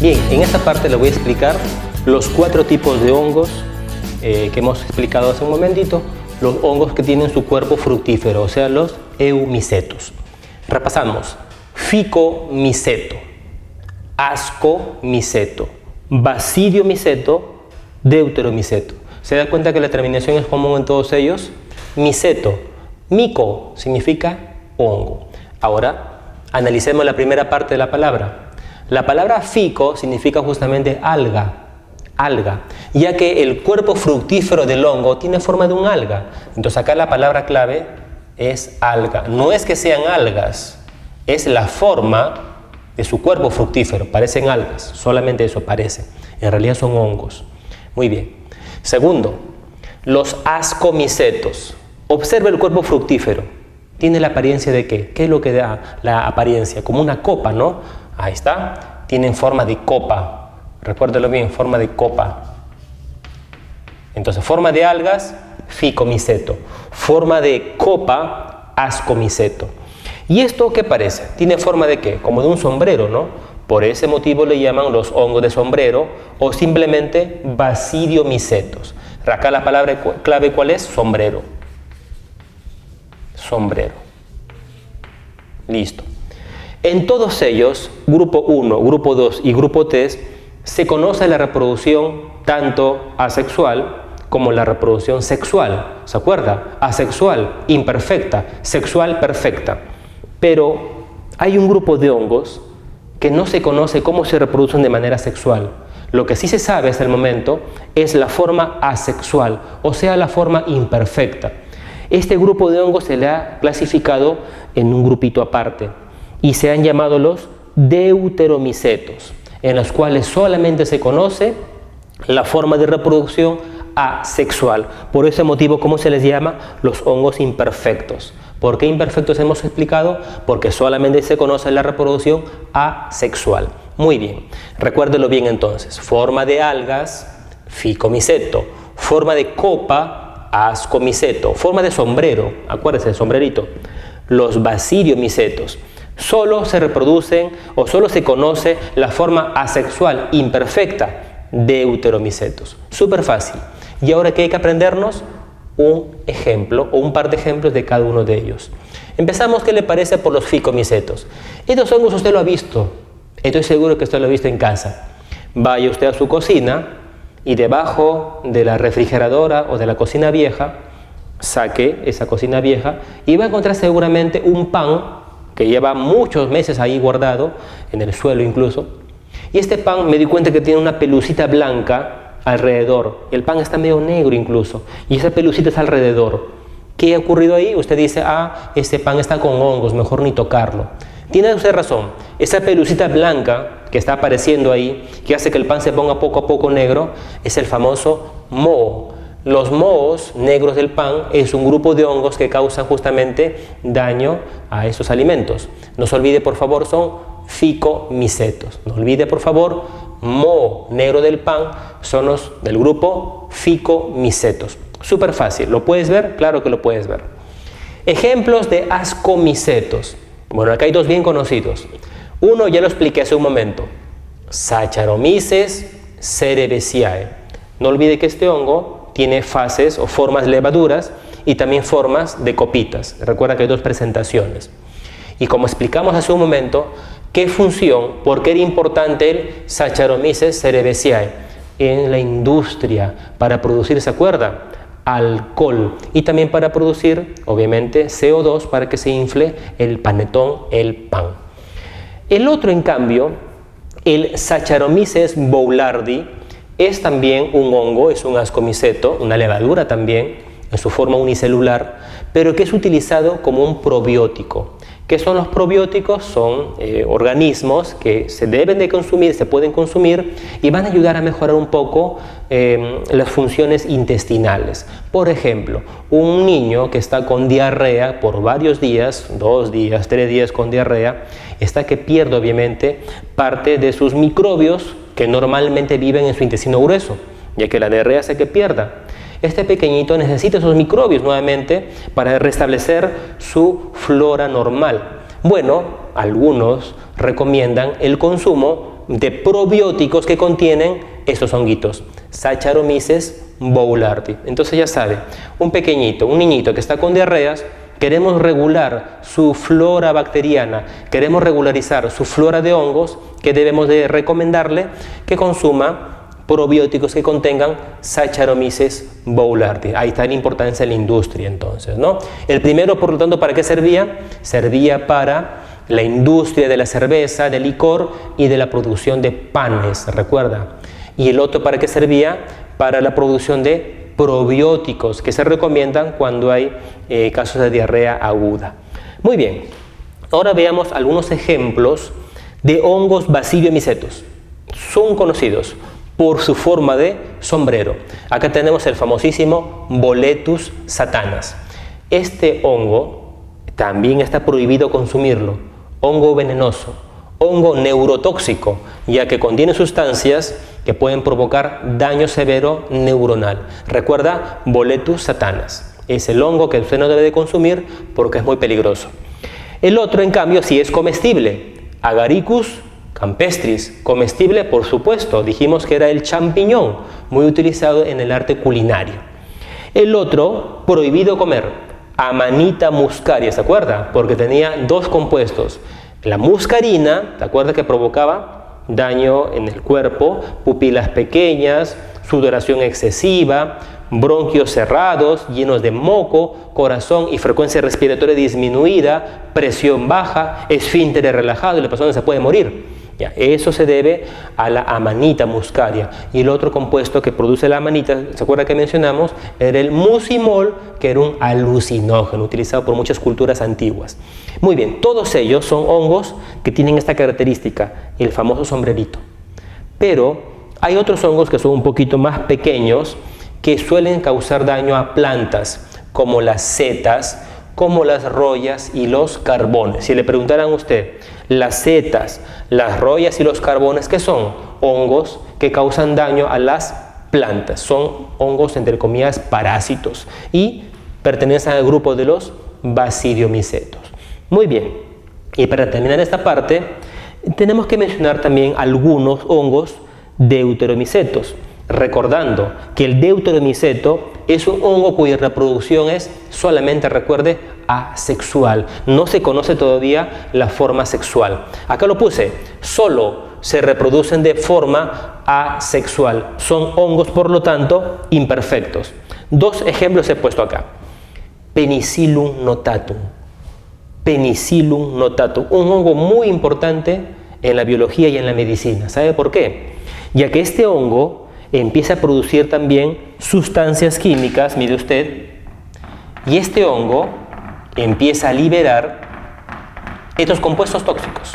Bien, en esta parte le voy a explicar los 4 tipos de hongos que hemos explicado hace un momentito, los hongos que tienen su cuerpo fructífero, o sea, los eumicetos. Repasamos: ficomiceto, ascomiceto, basidiomiceto, deuteromiceto. ¿Se da cuenta que la terminación es común en todos ellos? Miceto, mico significa hongo. Ahora, analicemos la primera parte de la palabra. La palabra fico significa justamente alga, ya que el cuerpo fructífero del hongo tiene forma de un alga. Entonces acá la palabra clave es alga. No es que sean algas, es la forma de su cuerpo fructífero. Parecen algas, solamente eso parece. En realidad son hongos. Muy bien. Segundo, los ascomicetos. Observa el cuerpo fructífero. ¿Tiene la apariencia de qué? ¿Qué es lo que da la apariencia? Como una copa, ¿no? Ahí está. Tienen forma de copa. Recuérdelo bien, forma de copa. Entonces, forma de algas, ficomiceto. Forma de copa, ascomiceto. ¿Y esto qué parece? ¿Tiene forma de qué? Como de un sombrero, ¿no? Por ese motivo le llaman los hongos de sombrero o simplemente basidiomicetos. Acá la palabra clave, ¿cuál es? Sombrero. Sombrero. Listo. En todos ellos, grupo 1, grupo 2 y grupo 3, se conoce la reproducción tanto asexual como la reproducción sexual. ¿Se acuerda? Asexual, imperfecta, sexual, perfecta. Pero hay un grupo de hongos que no se conoce cómo se reproducen de manera sexual. Lo que sí se sabe hasta el momento es la forma asexual, o sea, la forma imperfecta. Este grupo de hongos se le ha clasificado en un grupito aparte y se han llamado los deuteromicetos, en los cuales solamente se conoce la forma de reproducción asexual. Por ese motivo, ¿cómo se les llama? Los hongos imperfectos. ¿Por qué imperfectos hemos explicado? Porque solamente se conoce la reproducción asexual. Muy bien, recuérdelo bien entonces. Forma de algas, ficomiceto. Forma de copa, ascomiceto. Forma de sombrero, acuérdense, el sombrerito. Los basidiomicetos. Solo se reproducen o solo se conoce la forma asexual imperfecta de deuteromicetos. Súper fácil. Y ahora que hay que aprendernos un ejemplo o un par de ejemplos de cada uno de ellos. Empezamos, ¿qué le parece por los ficomicetos? Estos hongos usted lo ha visto. Estoy seguro que usted lo ha visto en casa. Vaya usted a su cocina y debajo de la refrigeradora o de la cocina vieja, saque esa cocina vieja y va a encontrar seguramente un pan que lleva muchos meses ahí guardado, en el suelo incluso. Y este pan me di cuenta que tiene una pelucita blanca alrededor. El pan está medio negro incluso, y esa pelucita está alrededor. ¿Qué ha ocurrido ahí? Usted dice, este pan está con hongos, mejor ni tocarlo. Tiene usted razón, esa pelucita blanca que está apareciendo ahí, que hace que el pan se ponga poco a poco negro, es el famoso moho. Los mohos negros del pan es un grupo de hongos que causan justamente daño a esos alimentos. No se olvide, por favor, son ficomicetos. No olvide, por favor, moho negro del pan son los del grupo ficomicetos. Súper fácil. ¿Lo puedes ver? Claro que lo puedes ver. Ejemplos de ascomicetos. Bueno, acá hay 2 bien conocidos. Uno ya lo expliqué hace un momento. Saccharomyces cerevisiae. No olvide que este hongo tiene fases o formas levaduras y también formas de copitas. Recuerda que hay 2 presentaciones. Y como explicamos hace un momento, ¿qué función, por qué era importante el Saccharomyces cerevisiae? En la industria, para producir, ¿se acuerda? Alcohol. Y también para producir, obviamente, CO2 para que se infle el panetón, el pan. El otro, en cambio, el Saccharomyces boulardii, es también un hongo, es un ascomiceto, una levadura también, en su forma unicelular, pero que es utilizado como un probiótico. ¿Qué son los probióticos? Son organismos que se deben de consumir, se pueden consumir y van a ayudar a mejorar un poco las funciones intestinales. Por ejemplo, un niño que está con diarrea por varios días, 2 días, 3 días con diarrea, está que pierde obviamente parte de sus microbios que normalmente viven en su intestino grueso, ya que la diarrea hace que pierda. Este pequeñito necesita esos microbios nuevamente para restablecer su flora normal. Bueno, algunos recomiendan el consumo de probióticos que contienen estos honguitos, Saccharomyces boulardii. Entonces ya sabe, un pequeñito, un niñito que está con diarreas, queremos regular su flora bacteriana, queremos regularizar su flora de hongos, que debemos de recomendarle que consuma probióticos que contengan Saccharomyces boulardii. Ahí está la importancia de la industria entonces, ¿no? El primero, por lo tanto, ¿para qué servía? Servía para la industria de la cerveza, del licor y de la producción de panes, recuerda. Y el otro, ¿para qué servía? Para la producción de probióticos que se recomiendan cuando hay casos de diarrea aguda. Muy bien, ahora veamos algunos ejemplos de hongos Basidiomycetos. Son conocidos por su forma de sombrero. Acá tenemos el famosísimo Boletus satanas. Este hongo también está prohibido consumirlo. Hongo venenoso, hongo neurotóxico, ya que contiene sustancias que pueden provocar daño severo neuronal. Recuerda, Boletus satanas. Es el hongo que usted no debe de consumir porque es muy peligroso. El otro, en cambio, sí es comestible. Agaricus campestris, comestible, por supuesto. Dijimos que era el champiñón, muy utilizado en el arte culinario. El otro, prohibido comer. Amanita muscaria, ¿se acuerda? Porque tenía dos compuestos. La muscarina, ¿se acuerda que provocaba daño en el cuerpo? Pupilas pequeñas, sudoración excesiva, bronquios cerrados, llenos de moco, corazón y frecuencia respiratoria disminuida, presión baja, esfínteres relajados y la persona se puede morir. Ya, eso se debe a la Amanita muscaria. Y el otro compuesto que produce la amanita, ¿se acuerda que mencionamos? Era el mucimol, que era un alucinógeno utilizado por muchas culturas antiguas. Muy bien, todos ellos son hongos que tienen esta característica, el famoso sombrerito. Pero hay otros hongos que son un poquito más pequeños que suelen causar daño a plantas, como las setas, como las rollas y los carbones. Si le preguntaran a usted, las setas, las rollas y los carbones, ¿qué son? Hongos que causan daño a las plantas. Son hongos, entre comillas, parásitos y pertenecen al grupo de los Basidiomycetos. Muy bien, y para terminar esta parte, tenemos que mencionar también algunos hongos Deuteromycetos. Recordando que el Deuteromyceto es un hongo cuya reproducción es solamente, recuerde, asexual. No se conoce todavía la forma sexual. Acá lo puse, solo se reproducen de forma asexual. Son hongos, por lo tanto, imperfectos. Dos ejemplos he puesto acá. Penicillium notatum. Penicillium notatum, un hongo muy importante en la biología y en la medicina. ¿Sabe por qué? Ya que este hongo empieza a producir también sustancias químicas, mire usted, y este hongo empieza a liberar estos compuestos tóxicos.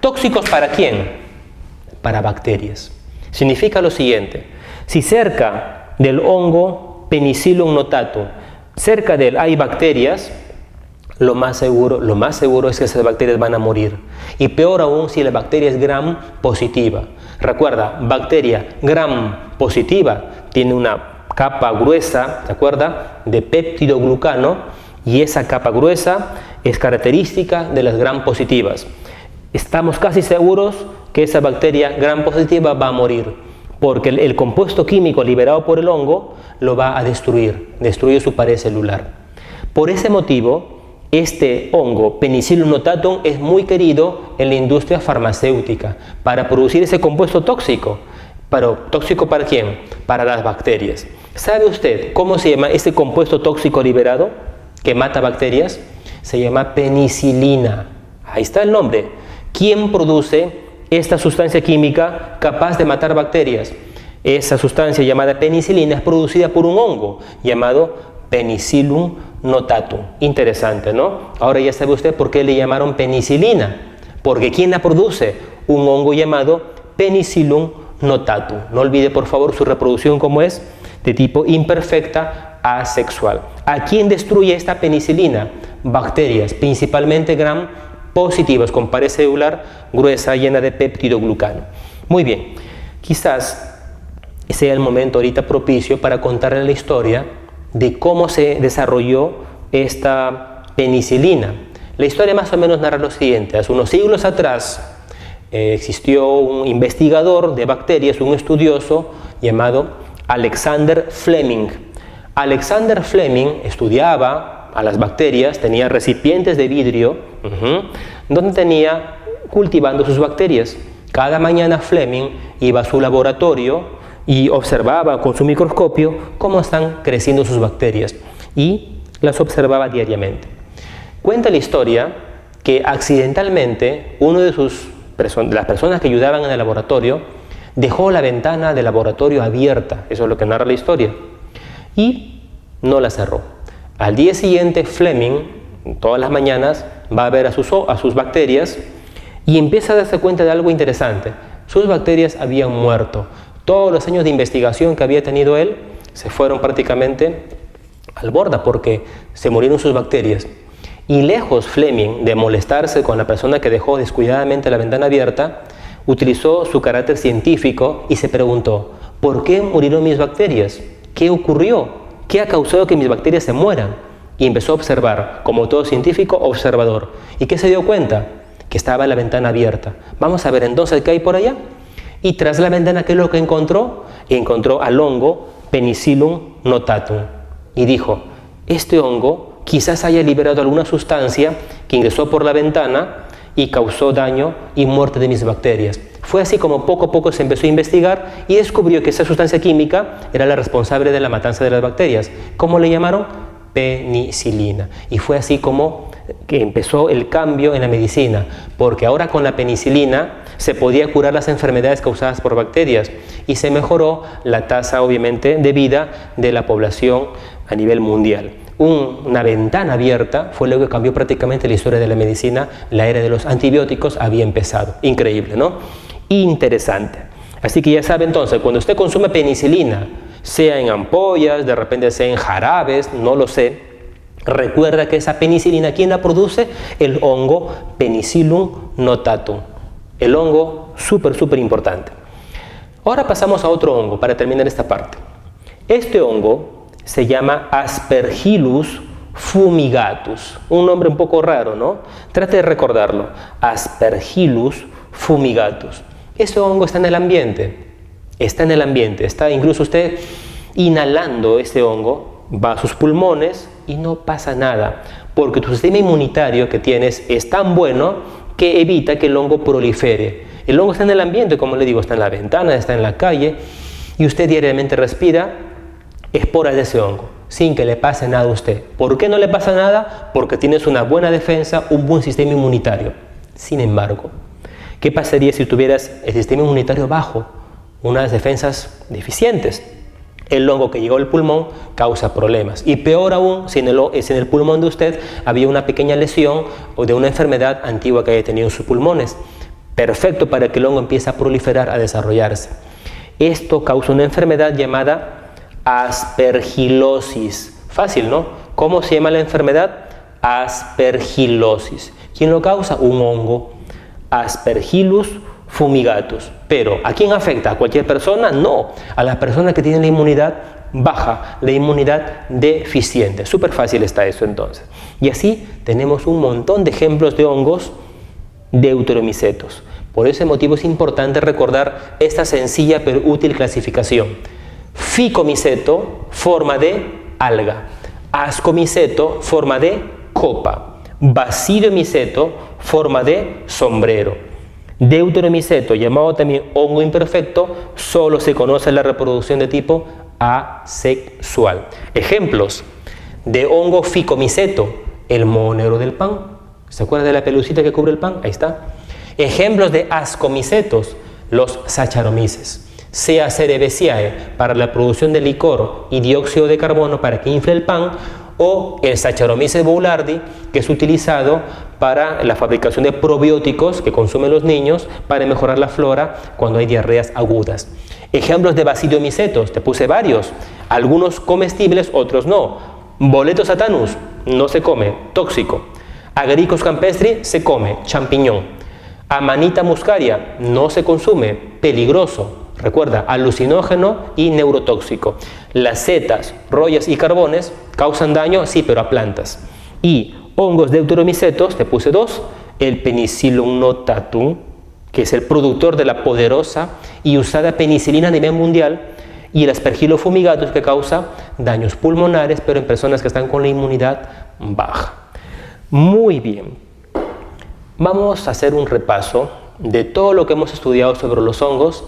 ¿Tóxicos para quién? Para bacterias. Significa lo siguiente, si cerca del hongo Penicillium notatum, cerca de él hay bacterias, lo más seguro es que esas bacterias van a morir. Y peor aún si la bacteria es gram positiva. Recuerda, bacteria gram positiva tiene una capa gruesa, ¿se acuerda? De péptidoglucano, y esa capa gruesa es característica de las gram positivas. Estamos casi seguros que esa bacteria gram positiva va a morir, porque el compuesto químico liberado por el hongo lo va a destruye su pared celular. Por ese motivo, este hongo, Penicillium notatum, es muy querido en la industria farmacéutica para producir ese compuesto tóxico. ¿Pero tóxico para quién? Para las bacterias. ¿Sabe usted cómo se llama ese compuesto tóxico liberado que mata bacterias? Se llama penicilina. Ahí está el nombre. ¿Quién produce esta sustancia química capaz de matar bacterias? Esa sustancia llamada penicilina es producida por un hongo llamado Penicillium notatum. Interesante, ¿no? Ahora ya sabe usted por qué le llamaron penicilina. Porque ¿quién la produce? Un hongo llamado Penicillium notatum. No olvide, por favor, su reproducción como es de tipo imperfecta asexual. ¿A quién destruye esta penicilina? Bacterias, principalmente gram positivas, con pared celular gruesa llena de péptidoglucano. Muy bien, quizás sea el momento ahorita propicio para contarle la historia de cómo se desarrolló esta penicilina. La historia más o menos narra lo siguiente. Hace unos siglos atrás, existió un investigador de bacterias, un estudioso llamado Alexander Fleming. Alexander Fleming estudiaba a las bacterias, tenía recipientes de vidrio, donde tenía cultivando sus bacterias. Cada mañana Fleming iba a su laboratorio y observaba con su microscopio cómo están creciendo sus bacterias y las observaba diariamente. Cuenta la historia que accidentalmente uno de las personas que ayudaban en el laboratorio dejó la ventana del laboratorio abierta, eso es lo que narra la historia, y no la cerró. Al día siguiente Fleming, todas las mañanas, va a ver a sus bacterias y empieza a darse cuenta de algo interesante. Sus bacterias habían muerto. Todos los años de investigación que había tenido él se fueron prácticamente al borda porque se murieron sus bacterias. Y lejos Fleming de molestarse con la persona que dejó descuidadamente la ventana abierta, utilizó su carácter científico y se preguntó: ¿por qué murieron mis bacterias? ¿Qué ocurrió? ¿Qué ha causado que mis bacterias se mueran? Y empezó a observar, como todo científico observador. ¿Y qué se dio cuenta? Que estaba la ventana abierta. Vamos a ver entonces qué hay por allá. Y tras la ventana, ¿qué es lo que encontró? Encontró al hongo Penicillium notatum. Y dijo: este hongo quizás haya liberado alguna sustancia que ingresó por la ventana y causó daño y muerte de mis bacterias. Fue así como poco a poco se empezó a investigar y descubrió que esa sustancia química era la responsable de la matanza de las bacterias. ¿Cómo le llamaron? Penicilina. Y fue así como que empezó el cambio en la medicina, porque ahora con la penicilina se podía curar las enfermedades causadas por bacterias y se mejoró la tasa, obviamente, de vida de la población a nivel mundial. Una ventana abierta fue lo que cambió prácticamente la historia de la medicina. La era de los antibióticos había empezado. Increíble, ¿no? Interesante. Así que ya sabe entonces, cuando usted consume penicilina, sea en ampollas, de repente sea en jarabes, no lo sé, recuerda que esa penicilina, ¿quién la produce? El hongo Penicillium notatum. El hongo súper importante. Ahora pasamos a otro hongo para terminar esta parte. Este hongo se llama Aspergillus fumigatus. Un nombre un poco raro, ¿no? Trate de recordarlo. Aspergillus fumigatus. Ese hongo está en el ambiente. Está en el ambiente. Está incluso usted inhalando ese hongo, va a sus pulmones y no pasa nada, porque tu sistema inmunitario que tienes es tan bueno que evita que el hongo prolifere. El hongo está en el ambiente, como le digo, está en la ventana, está en la calle, y usted diariamente respira esporas de ese hongo, sin que le pase nada a usted. ¿Por qué no le pasa nada? Porque tienes una buena defensa, un buen sistema inmunitario. Sin embargo, ¿qué pasaría si tuvieras el sistema inmunitario bajo, unas defensas deficientes? El hongo que llegó al pulmón causa problemas. Y peor aún, si en el pulmón de usted había una pequeña lesión o de una enfermedad antigua que haya tenido en sus pulmones. Perfecto para que el hongo empiece a proliferar, a desarrollarse. Esto causa una enfermedad llamada aspergilosis. Fácil, ¿no? ¿Cómo se llama la enfermedad? Aspergilosis. ¿Quién lo causa? Un hongo. Aspergillus fumigatus. Pero ¿a quién afecta? ¿A cualquier persona? No. A las personas que tienen la inmunidad baja, la inmunidad deficiente. Súper fácil está eso entonces. Y así tenemos un montón de ejemplos de hongos deuteromicetos. Por ese motivo es importante recordar esta sencilla pero útil clasificación. Ficomiceto, forma de alga. Ascomiceto, forma de copa. Basidiomiceto, forma de sombrero. Deuteromiceto, llamado también hongo imperfecto, solo se conoce la reproducción de tipo asexual. Ejemplos de hongo ficomiceto: el moho negro del pan. ¿Se acuerdan de la pelucita que cubre el pan? Ahí está. Ejemplos de ascomicetos: los Saccharomyces. Sea Cerevisiae para la producción de licor y dióxido de carbono para que infle el pan, o el Saccharomyces boulardii, que es utilizado para la fabricación de probióticos que consumen los niños para mejorar la flora cuando hay diarreas agudas. Ejemplos de basidiomicetos, te puse varios, algunos comestibles, otros no. Boletus satanus, no se come, tóxico. Agaricus campestri, se come, champiñón. Amanita muscaria, no se consume, peligroso. Recuerda, alucinógeno y neurotóxico. Las setas, rollas y carbones causan daño, sí, pero a plantas. Y hongos deuteromicetos, te puse dos: el Penicillium notatum, que es el productor de la poderosa y usada penicilina a nivel mundial, y el aspergillus fumigatus, que causa daños pulmonares, pero en personas que están con la inmunidad baja. Muy bien, vamos a hacer un repaso de todo lo que hemos estudiado sobre los hongos,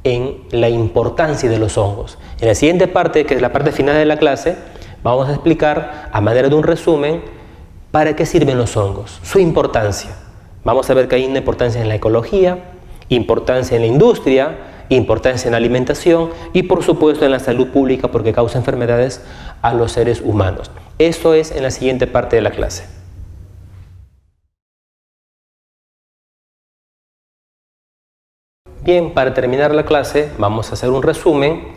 en la importancia de los hongos. En la siguiente parte, que es la parte final de la clase, vamos a explicar a manera de un resumen para qué sirven los hongos, su importancia. Vamos a ver que hay una importancia en la ecología, importancia en la industria, importancia en la alimentación y por supuesto en la salud pública, porque causa enfermedades a los seres humanos. Esto es en la siguiente parte de la clase. Bien, para terminar la clase vamos a hacer un resumen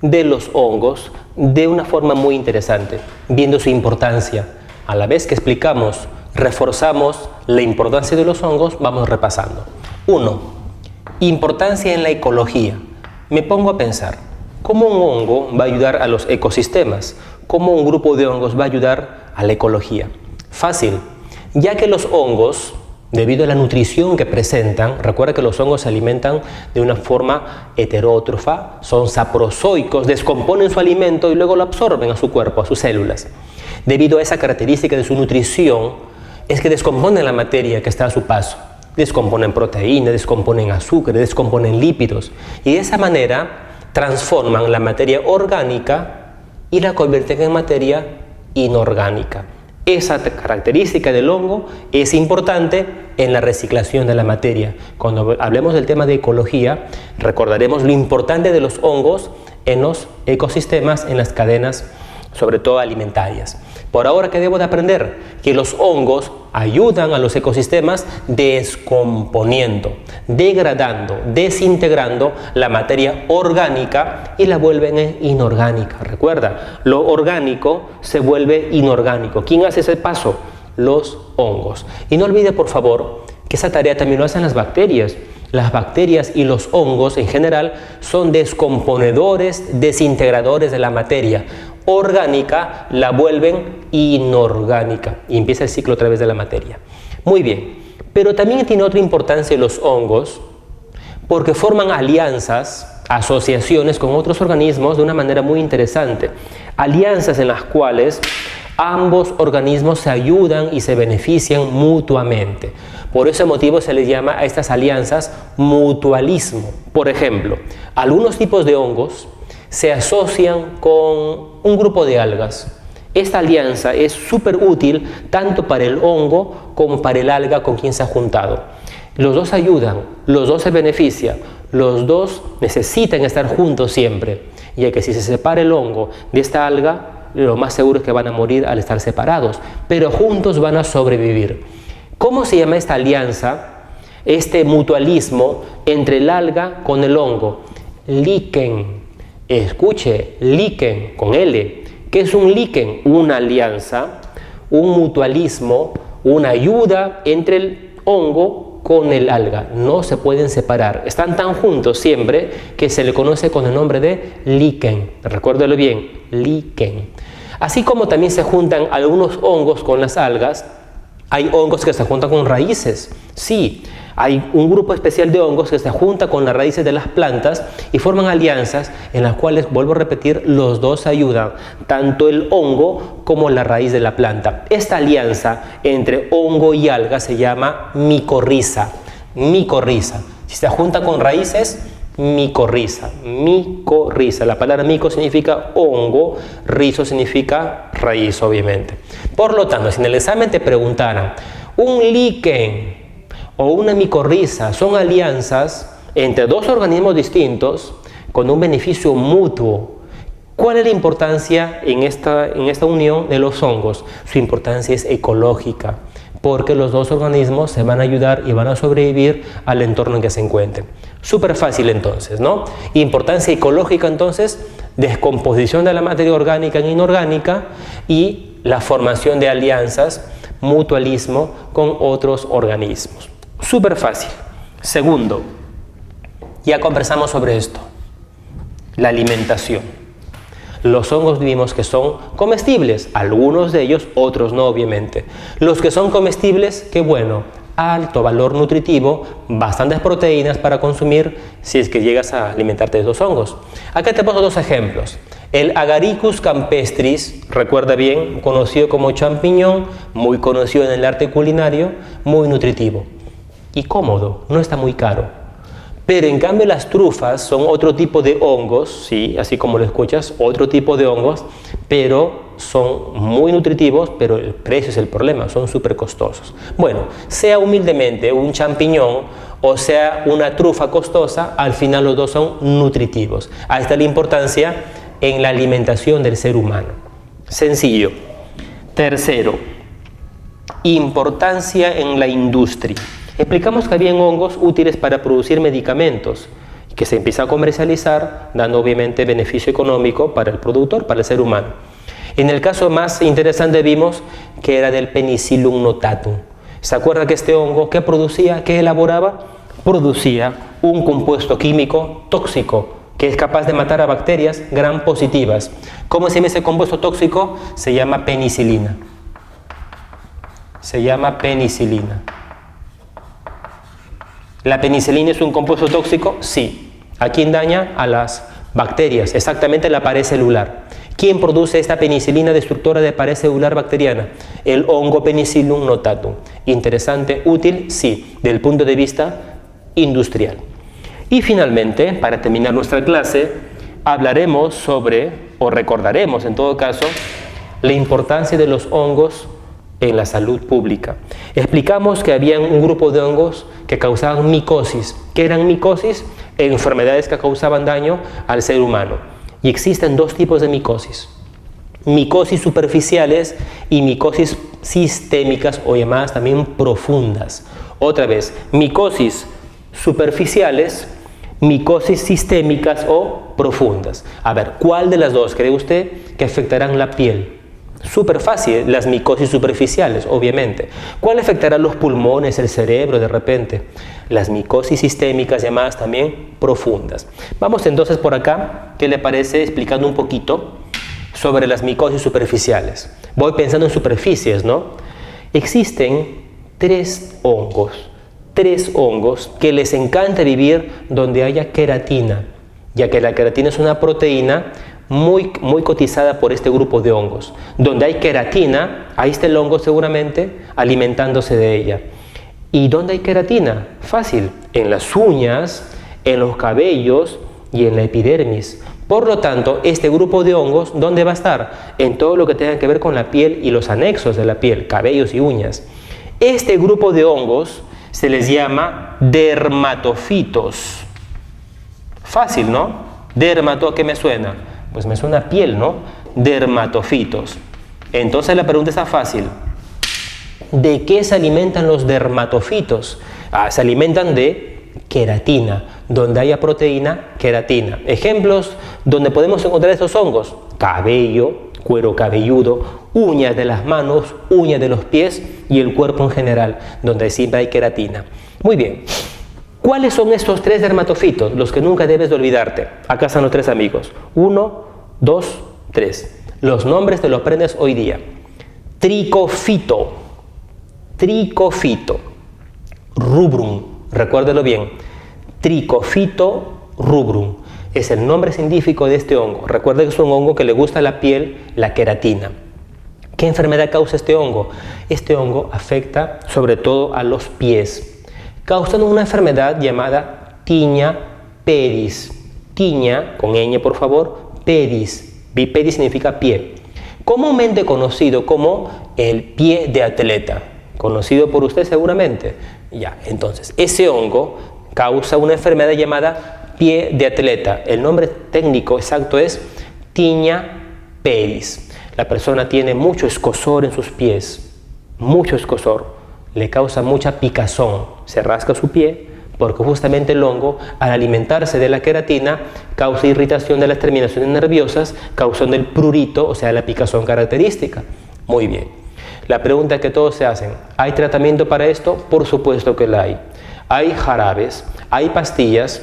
de los hongos de una forma muy interesante, viendo su importancia. A la vez que explicamos, reforzamos la importancia de los hongos, vamos repasando. 1. Importancia en la ecología. Me pongo a pensar, ¿cómo un hongo va a ayudar a los ecosistemas? ¿Cómo un grupo de hongos va a ayudar a la ecología? Fácil, ya que los hongos, debido a la nutrición que presentan, recuerda que los hongos se alimentan de una forma heterótrofa, son saprozoicos, descomponen su alimento y luego lo absorben a su cuerpo, a sus células. Debido a esa característica de su nutrición, es que descomponen la materia que está a su paso. Descomponen proteínas, descomponen azúcar, descomponen lípidos y de esa manera transforman la materia orgánica y la convierten en materia inorgánica. Esa característica del hongo es importante en la reciclación de la materia. Cuando hablemos del tema de ecología, recordaremos lo importante de los hongos en los ecosistemas, en las cadenas, sobre todo alimentarias. Por ahora, ¿qué debo de aprender? Que los hongos ayudan a los ecosistemas descomponiendo, degradando, desintegrando la materia orgánica y la vuelven inorgánica. Recuerda, lo orgánico se vuelve inorgánico. ¿Quién hace ese paso? Los hongos. Y no olvide, por favor, que esa tarea también lo hacen las bacterias. Las bacterias y los hongos en general son descomponedores, desintegradores de la materia orgánica, la vuelven inorgánica y empieza el ciclo a través de la materia. Muy bien, pero también tiene otra importancia los hongos porque forman alianzas, asociaciones con otros organismos de una manera muy interesante. Alianzas en las cuales ambos organismos se ayudan y se benefician mutuamente. Por ese motivo se les llama a estas alianzas mutualismo. Por ejemplo, algunos tipos de hongos se asocian con un grupo de algas. Esta alianza es súper útil tanto para el hongo como para el alga con quien se ha juntado. Los dos ayudan, los dos se benefician, los dos necesitan estar juntos siempre, ya que si se separa el hongo de esta alga, lo más seguro es que van a morir al estar separados, pero juntos van a sobrevivir. ¿Cómo se llama esta alianza, este mutualismo entre el alga con el hongo? Líquen. Escuche, líquen con L. ¿Qué es un líquen? Una alianza, un mutualismo, una ayuda entre el hongo con el alga. No se pueden separar. Están tan juntos siempre que se le conoce con el nombre de líquen. Recuérdelo bien, líquen. Así como también se juntan algunos hongos con las algas, hay hongos que se juntan con raíces. Sí, hay un grupo especial de hongos que se junta con las raíces de las plantas y forman alianzas en las cuales, vuelvo a repetir, los dos ayudan, tanto el hongo como la raíz de la planta. Esta alianza entre hongo y alga se llama micorriza. Micorriza. Si se junta con raíces, micorriza. Micorriza. La palabra mico significa hongo, rizo significa raíz, obviamente. Por lo tanto, si en el examen te preguntaran, un líquen o una micorriza son alianzas entre dos organismos distintos con un beneficio mutuo. ¿Cuál es la importancia en esta unión de los hongos? Su importancia es ecológica, porque los dos organismos se van a ayudar y van a sobrevivir al entorno en que se encuentren. Súper fácil entonces, ¿no? Importancia ecológica entonces, descomposición de la materia orgánica en inorgánica y la formación de alianzas, mutualismo con otros organismos. Súper fácil. Segundo, ya conversamos sobre esto, la alimentación. Los hongos vimos que son comestibles, algunos de ellos, otros no obviamente. Los que son comestibles, qué bueno, alto valor nutritivo, bastantes proteínas para consumir si es que llegas a alimentarte de esos hongos. Acá te pongo dos ejemplos. El Agaricus campestris, recuerda bien, conocido como champiñón, muy conocido en el arte culinario, muy nutritivo y cómodo, no está muy caro. Pero en cambio las trufas son otro tipo de hongos, sí, así como lo escuchas, otro tipo de hongos, pero son muy nutritivos, pero el precio es el problema, son súper costosos. Bueno, sea humildemente un champiñón o sea una trufa costosa, al final los dos son nutritivos. Ahí está la importancia en la alimentación del ser humano. Sencillo. Tercero, importancia en la industria. Explicamos que habían hongos útiles para producir medicamentos, que se empieza a comercializar, dando obviamente beneficio económico para el productor, para el ser humano. En el caso más interesante vimos que era del Penicillium notatum. ¿Se acuerda que este hongo qué producía, qué elaboraba? Producía un compuesto químico tóxico que es capaz de matar a bacterias gram positivas. ¿Cómo se llama ese compuesto tóxico? Se llama penicilina. Se llama penicilina. ¿La penicilina es un compuesto tóxico? Sí. ¿A quién daña? A las bacterias, exactamente la pared celular. ¿Quién produce esta penicilina destructora de pared celular bacteriana? El hongo Penicillium notatum. Interesante, útil, sí, desde el punto de vista industrial. Y finalmente, para terminar nuestra clase, hablaremos sobre, o recordaremos en todo caso, la importancia de los hongos en la salud pública. Explicamos que había un grupo de hongos que causaban micosis. ¿Qué eran micosis? Enfermedades que causaban daño al ser humano. Y existen dos tipos de micosis. Micosis superficiales y micosis sistémicas o llamadas también profundas. Otra vez, micosis superficiales, micosis sistémicas o profundas. A ver, ¿cuál de las dos cree usted que afectarán la piel? Súper fácil, las micosis superficiales, obviamente. ¿Cuál afectará los pulmones, el cerebro de repente? Las micosis sistémicas llamadas también profundas. Vamos entonces por acá, ¿qué le parece? Explicando un poquito sobre las micosis superficiales. Voy pensando en superficies, ¿no? Existen tres hongos que les encanta vivir donde haya queratina, ya que la queratina es una proteína muy cotizada por este grupo de hongos. Donde hay queratina, ahí está el hongo seguramente alimentándose de ella. ¿Y dónde hay queratina? Fácil, en las uñas, en los cabellos y en la epidermis. Por lo tanto, este grupo de hongos, ¿dónde va a estar? En todo lo que tenga que ver con la piel y los anexos de la piel, cabellos y uñas. Este grupo de hongos se les llama dermatofitos. Fácil, ¿no? Dermato, ¿a qué me suena? Pues me suena a piel, ¿no? Dermatofitos. Entonces la pregunta está fácil. ¿De qué se alimentan los dermatofitos? Se alimentan de queratina. Donde haya proteína, queratina. Ejemplos donde podemos encontrar estos hongos: cabello, cuero cabelludo, uñas de las manos, uñas de los pies y el cuerpo en general, donde siempre hay queratina. Muy bien. ¿Cuáles son estos tres dermatofitos? Los que nunca debes de olvidarte. Acá están los tres amigos. 1, 2, 3. Los nombres te los aprendes hoy día. Tricofito. Tricofito. Rubrum. Recuérdelo bien. Tricofito rubrum. Es el nombre científico de este hongo. Recuerda que es un hongo que le gusta a la piel la queratina. ¿Qué enfermedad causa este hongo? Este hongo afecta sobre todo a los pies, causando una enfermedad llamada tiña pedis. Tiña, con ñ por favor, pedis. Pedis significa pie. Comúnmente conocido como el pie de atleta. Conocido por usted seguramente. Ya, entonces, ese hongo causa una enfermedad llamada pie de atleta. El nombre técnico exacto es tiña pedis. La persona tiene mucho escozor en sus pies. Mucho escozor. Le causa mucha picazón, se rasca su pie, porque justamente el hongo, al alimentarse de la queratina, causa irritación de las terminaciones nerviosas, causando el prurito, o sea, la picazón característica. Muy bien. La pregunta que todos se hacen: ¿hay tratamiento para esto? Por supuesto que la hay. Hay jarabes, hay pastillas,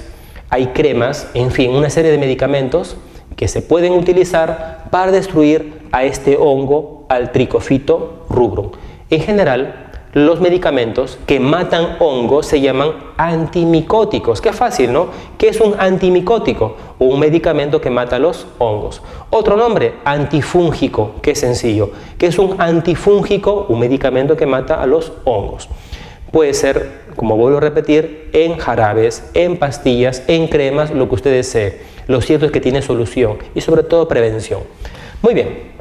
hay cremas, en fin, una serie de medicamentos que se pueden utilizar para destruir a este hongo, al Tricofito rubrum. En general, los medicamentos que matan hongos se llaman antimicóticos. Qué fácil, ¿no? ¿Qué es un antimicótico? Un medicamento que mata los hongos. Otro nombre, antifúngico. Qué sencillo. ¿Qué es un antifúngico? Un medicamento que mata a los hongos. Puede ser, como vuelvo a repetir, en jarabes, en pastillas, en cremas, lo que usted desee. Lo cierto es que tiene solución y sobre todo prevención. Muy bien.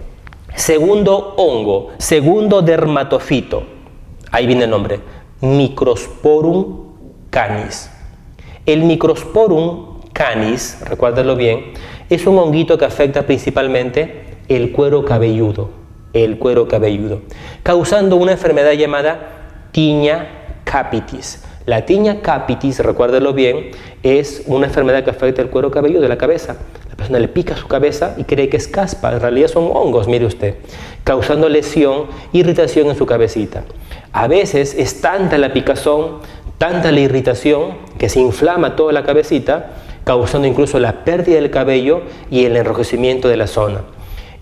Segundo hongo, segundo dermatofito. Ahí viene el nombre, Microsporum canis. El Microsporum canis, recuérdenlo bien, es un honguito que afecta principalmente el cuero cabelludo, causando una enfermedad llamada tinea capitis. La tinea capitis, recuérdenlo bien, es una enfermedad que afecta el cuero cabelludo de la cabeza. La persona le pica su cabeza y cree que es caspa, en realidad son hongos, mire usted, causando lesión, irritación en su cabecita. A veces es tanta la picazón, tanta la irritación, que se inflama toda la cabecita, causando incluso la pérdida del cabello y el enrojecimiento de la zona.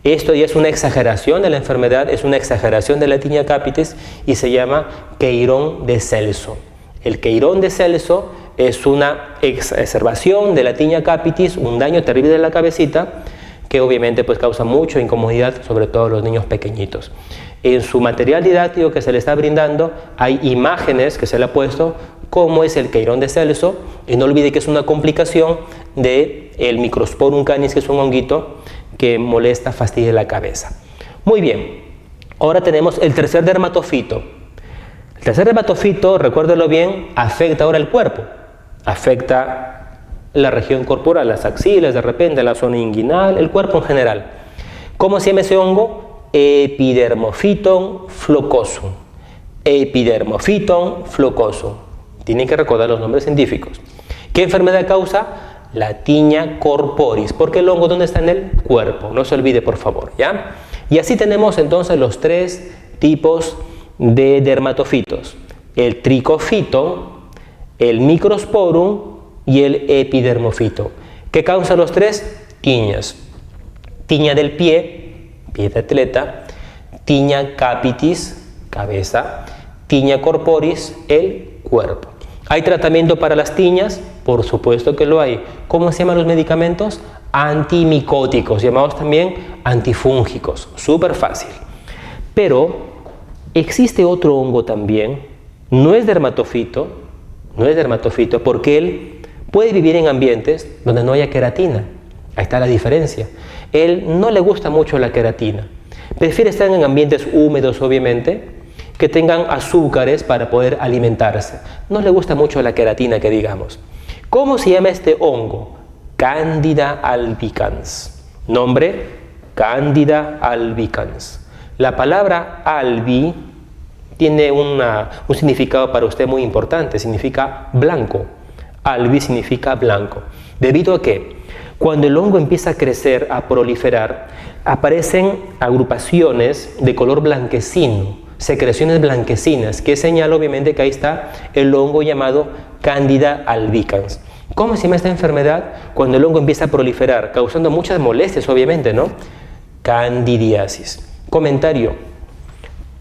Esto ya es una exageración de la enfermedad, es una exageración de la tinea capitis y se llama queirón de Celso. El queirón de Celso es una exacerbación de la tinea capitis, un daño terrible de la cabecita, que obviamente pues causa mucha incomodidad, sobre todo a los niños pequeñitos. En su material didáctico que se le está brindando hay imágenes que se le ha puesto cómo es el queirón de Celso, y no olvide que es una complicación del Microsporum canis, que es un honguito que molesta, fastidia la cabeza. Muy bien, ahora tenemos el tercer dermatofito. El tercer dermatofito, recuérdelo bien, afecta ahora el cuerpo, afecta la región corporal, las axilas, de repente la zona inguinal, el cuerpo en general. ¿Cómo se llama ese hongo? Epidermophyton flocosum. Epidermophyton flocosum. Tienen que recordar los nombres científicos. ¿Qué enfermedad causa? La tinea corporis, porque el hongo ¿dónde está? En el cuerpo, no se olvide por favor, ¿ya? Y así tenemos entonces los tres tipos de dermatofitos: el tricofito, el microsporum y el epidermofito. ¿Qué causa los tres? Tiñas. Tiña del pie de atleta; tinea capitis, cabeza; tinea corporis, el cuerpo. ¿Hay tratamiento para las tiñas? Por supuesto que lo hay. ¿Cómo se llaman los medicamentos? Antimicóticos, llamados también antifúngicos. Súper fácil. Pero existe otro hongo también, no es dermatofito, porque él puede vivir en ambientes donde no haya queratina. Ahí está la diferencia. Él no le gusta mucho la queratina. Prefiere estar en ambientes húmedos, obviamente, que tengan azúcares para poder alimentarse. No le gusta mucho la queratina, que digamos. ¿Cómo se llama este hongo? Candida albicans. Nombre: Candida albicans. La palabra albi tiene un significado para usted muy importante, significa blanco. Albi significa blanco. ¿Debido a qué? Cuando el hongo empieza a crecer, a proliferar, aparecen agrupaciones de color blanquecino, secreciones blanquecinas, que señala obviamente que ahí está el hongo llamado Candida albicans. ¿Cómo se llama esta enfermedad? Cuando el hongo empieza a proliferar, causando muchas molestias, obviamente, ¿no? Candidiasis. Comentario: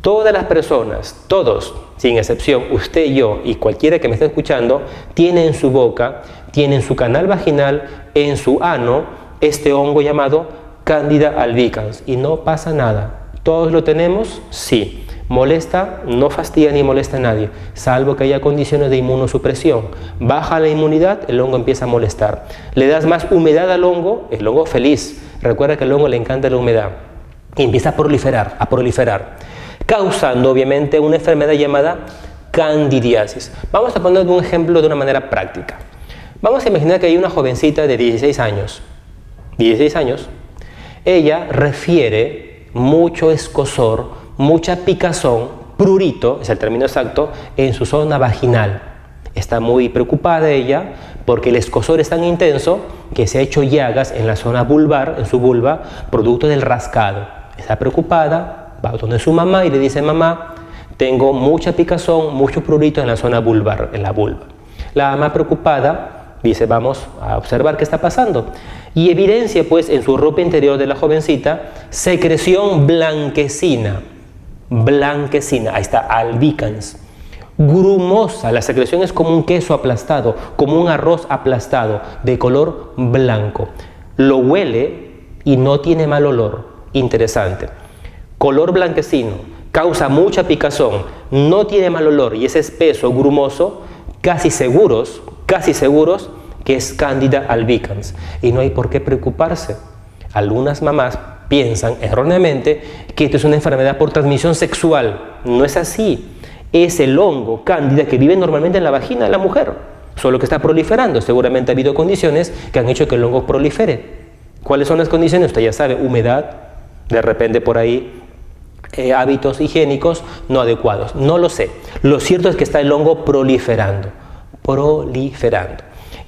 todas las personas, todos, sin excepción, usted y yo y cualquiera que me esté escuchando, tiene en su boca, tiene en su canal vaginal, en su ano, este hongo llamado Candida albicans, y no pasa nada. ¿Todos lo tenemos? Sí. ¿Molesta? No fastidia ni molesta a nadie, salvo que haya condiciones de inmunosupresión. Baja la inmunidad, el hongo empieza a molestar. Le das más humedad al hongo, el hongo feliz. Recuerda que al hongo le encanta la humedad. Y empieza a proliferar, causando obviamente una enfermedad llamada candidiasis. Vamos a poner un ejemplo de una manera práctica. Vamos a imaginar que hay una jovencita de 16 años. 16 años. Ella refiere mucho escozor, mucha picazón, prurito, es el término exacto, en su zona vaginal. Está muy preocupada ella porque el escozor es tan intenso que se ha hecho llagas en la zona vulvar, en su vulva, producto del rascado. Está preocupada, va donde su mamá y le dice: mamá, tengo mucha picazón, mucho prurito en la zona vulvar, en la vulva. La mamá, preocupada, dice: vamos a observar qué está pasando. Y evidencia pues en su ropa interior de la jovencita secreción blanquecina. blanquecina, ahí está, albicans. Grumosa, la secreción es como un queso aplastado, como un arroz aplastado, de color blanco. Lo huele y no tiene mal olor. Interesante. Color blanquecino, causa mucha picazón, no tiene mal olor y es espeso, grumoso, casi seguros que es Candida albicans. Y no hay por qué preocuparse. Algunas mamás piensan erróneamente que esto es una enfermedad por transmisión sexual. No es así. Es el hongo Cándida que vive normalmente en la vagina de la mujer, solo que está proliferando. Seguramente ha habido condiciones que han hecho que el hongo prolifere. ¿Cuáles son las condiciones? Usted ya sabe, humedad, de repente por ahí hábitos higiénicos no adecuados. No lo sé. Lo cierto es que está el hongo proliferando.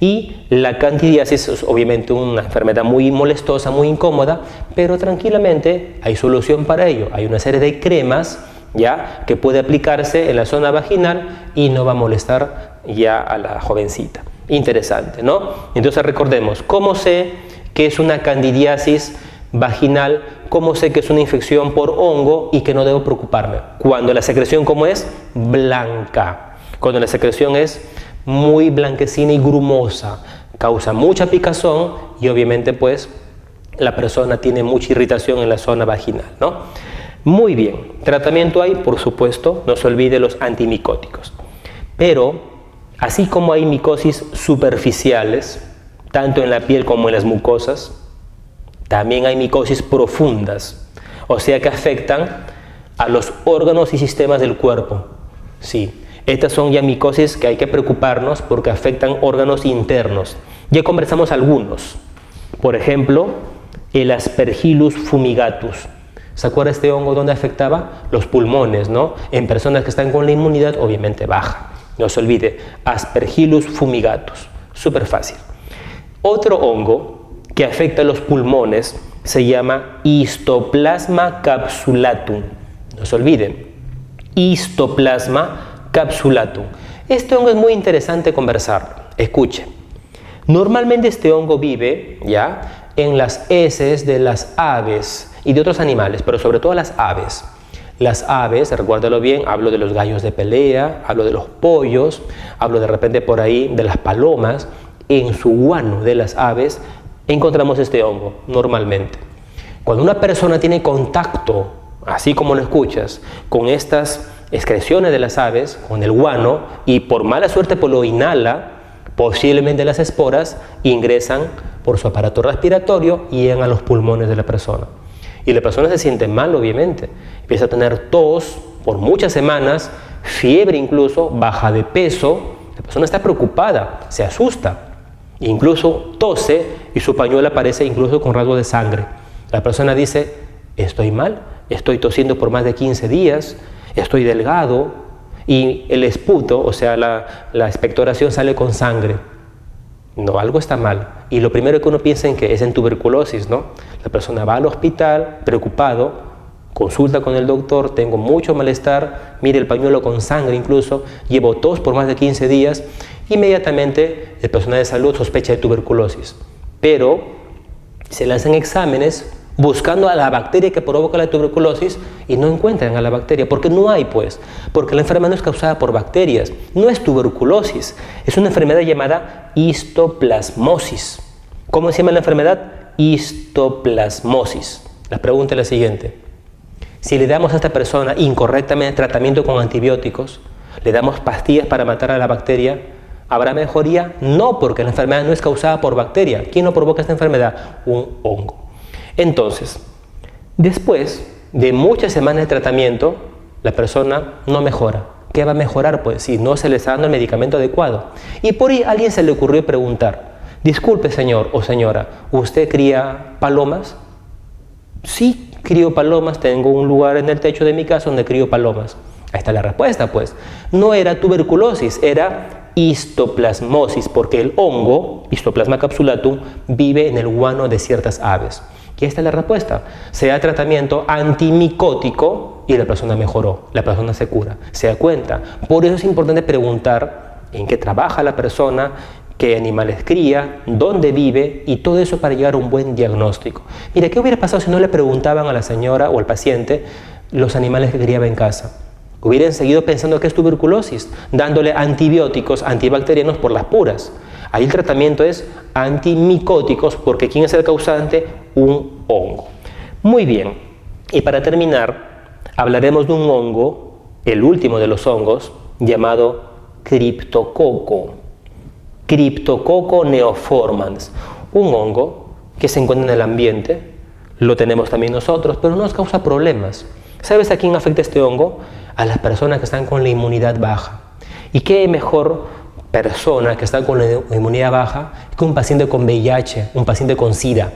Y la candidiasis es obviamente una enfermedad muy molestosa, muy incómoda, pero tranquilamente hay solución para ello. Hay una serie de cremas ya que puede aplicarse en la zona vaginal y no va a molestar ya a la jovencita. Interesante, ¿no? Entonces recordemos, ¿cómo sé que es una candidiasis vaginal? ¿Cómo sé que es una infección por hongo y que no debo preocuparme? Cuando la secreción, ¿cómo es? Blanca. Cuando la secreción es muy blanquecina y grumosa, causa mucha picazón y obviamente pues la persona tiene mucha irritación en la zona vaginal, ¿no? Muy bien, tratamiento hay, por supuesto, no se olvide los antimicóticos. Pero, así como hay micosis superficiales, tanto en la piel como en las mucosas, también hay micosis profundas, o sea que afectan a los órganos y sistemas del cuerpo. Sí, estas son ya micosis que hay que preocuparnos porque afectan órganos internos. Ya conversamos algunos, por ejemplo, el Aspergillus fumigatus. ¿Se acuerda este hongo dónde afectaba? Los pulmones, ¿no? En personas que están con la inmunidad obviamente baja. No se olvide, Aspergillus fumigatus. Súper fácil. Otro hongo que afecta los pulmones se llama Histoplasma capsulatum. No se olviden, Histoplasma capsulatum. Este hongo es muy interesante conversar. Escuche. Normalmente este hongo vive, ¿ya?, en las heces de las aves y de otros animales, pero sobre todo las aves. Las aves, recuérdalo bien, hablo de los gallos de pelea, hablo de los pollos, hablo de repente por ahí de las palomas. En su guano de las aves encontramos este hongo normalmente. Cuando una persona tiene contacto, así como lo escuchas, con estas excreciones de las aves, con el guano, y por mala suerte pues lo inhala, posiblemente las esporas ingresan por su aparato respiratorio y llegan a los pulmones de la persona. Y la persona se siente mal, obviamente. Empieza a tener tos por muchas semanas, fiebre incluso, baja de peso. La persona está preocupada, se asusta. Incluso tose y su pañuelo aparece incluso con rasgos de sangre. La persona dice, estoy mal, estoy tosiendo por más de 15 días, estoy delgado y el esputo, o sea, la expectoración sale con sangre. No, algo está mal. Y lo primero que uno piensa en que es en tuberculosis, ¿no? La persona va al hospital preocupado, consulta con el doctor, tengo mucho malestar, mire el pañuelo con sangre incluso, llevo tos por más de 15 días, inmediatamente el personal de salud sospecha de tuberculosis. Pero se le hacen exámenes buscando a la bacteria que provoca la tuberculosis y no encuentran a la bacteria, porque no hay pues, porque la enfermedad no es causada por bacterias, no es tuberculosis, es una enfermedad llamada histoplasmosis. ¿Cómo se llama la enfermedad? Histoplasmosis. La pregunta es la siguiente: si le damos a esta persona incorrectamente tratamiento con antibióticos, le damos pastillas para matar a la bacteria, ¿habrá mejoría? No, porque la enfermedad no es causada por bacteria. ¿Quién no provoca esta enfermedad? Un hongo. Entonces, después de muchas semanas de tratamiento, la persona no mejora. ¿Qué va a mejorar? Pues si no se le está dando el medicamento adecuado. Y por ahí a alguien se le ocurrió preguntar, disculpe señor o señora, ¿usted cría palomas? Sí, crío palomas, tengo un lugar en el techo de mi casa donde crío palomas. Ahí está la respuesta pues. No era tuberculosis, era histoplasmosis, porque el hongo, Histoplasma capsulatum, vive en el guano de ciertas aves. Y esta es la respuesta. Se da tratamiento antimicótico y la persona mejoró, la persona se cura, se da cuenta. Por eso es importante preguntar en qué trabaja la persona, qué animales cría, dónde vive y todo eso para llegar a un buen diagnóstico. Mira, ¿qué hubiera pasado si no le preguntaban a la señora o al paciente los animales que criaba en casa? Hubieran seguido pensando que es tuberculosis, dándole antibióticos antibacterianos por las puras. Ahí el tratamiento es antimicóticos, porque ¿quién es el causante? Un hongo. Muy bien, y para terminar, hablaremos de un hongo, el último de los hongos, llamado criptococo. Cryptococcus neoformans, un hongo que se encuentra en el ambiente, lo tenemos también nosotros, pero no nos causa problemas. ¿Sabes a quién afecta este hongo? A las personas que están con la inmunidad baja. ¿Y qué mejor persona que está con la inmunidad baja que un paciente con VIH, un paciente con SIDA?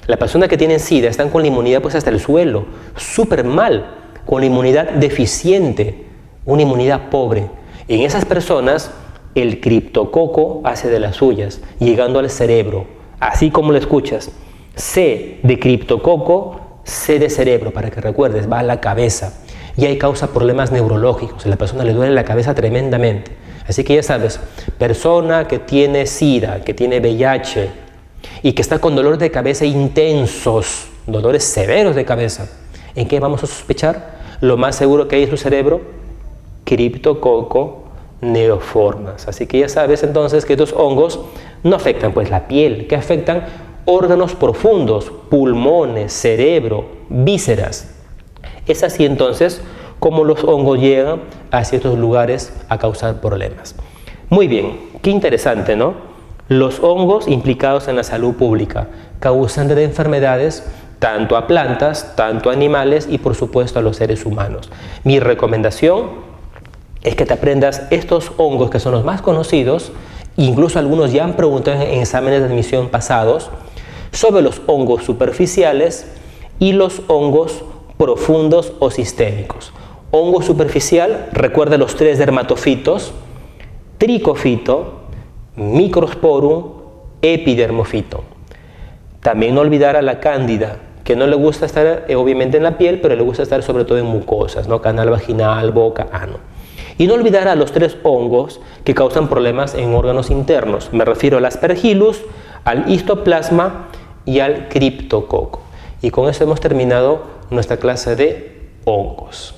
Las personas que tienen SIDA están con la inmunidad pues hasta el suelo, súper mal, con la inmunidad deficiente, una inmunidad pobre. En esas personas el criptococo hace de las suyas, llegando al cerebro, así como lo escuchas. C de criptococo, C de cerebro, para que recuerdes, va a la cabeza y ahí causa problemas neurológicos. A la persona le duele la cabeza tremendamente. Así que ya sabes, persona que tiene SIDA, que tiene VIH y que está con dolores de cabeza intensos, dolores severos de cabeza, ¿en qué vamos a sospechar? Lo más seguro que hay en su cerebro, criptococo neoformans. Así que ya sabes entonces que estos hongos no afectan pues la piel, que afectan órganos profundos, pulmones, cerebro, vísceras. Es así entonces como los hongos llegan a ciertos lugares a causar problemas. Muy bien, qué interesante, ¿no? Los hongos implicados en la salud pública, causantes de enfermedades tanto a plantas, tanto a animales y por supuesto a los seres humanos. Mi recomendación es que te aprendas estos hongos que son los más conocidos, incluso algunos ya han preguntado en exámenes de admisión pasados, sobre los hongos superficiales y los hongos profundos o sistémicos. Hongo superficial, recuerda los 3 dermatofitos: tricofito, microsporum, epidermofito. También no olvidar a la cándida, que no le gusta estar obviamente en la piel, pero le gusta estar sobre todo en mucosas, ¿no? Canal vaginal, boca, ano. Y no olvidar a los 3 hongos que causan problemas en órganos internos. Me refiero al Aspergillus, al histoplasma y al criptococo. Y con eso hemos terminado nuestra clase de hongos.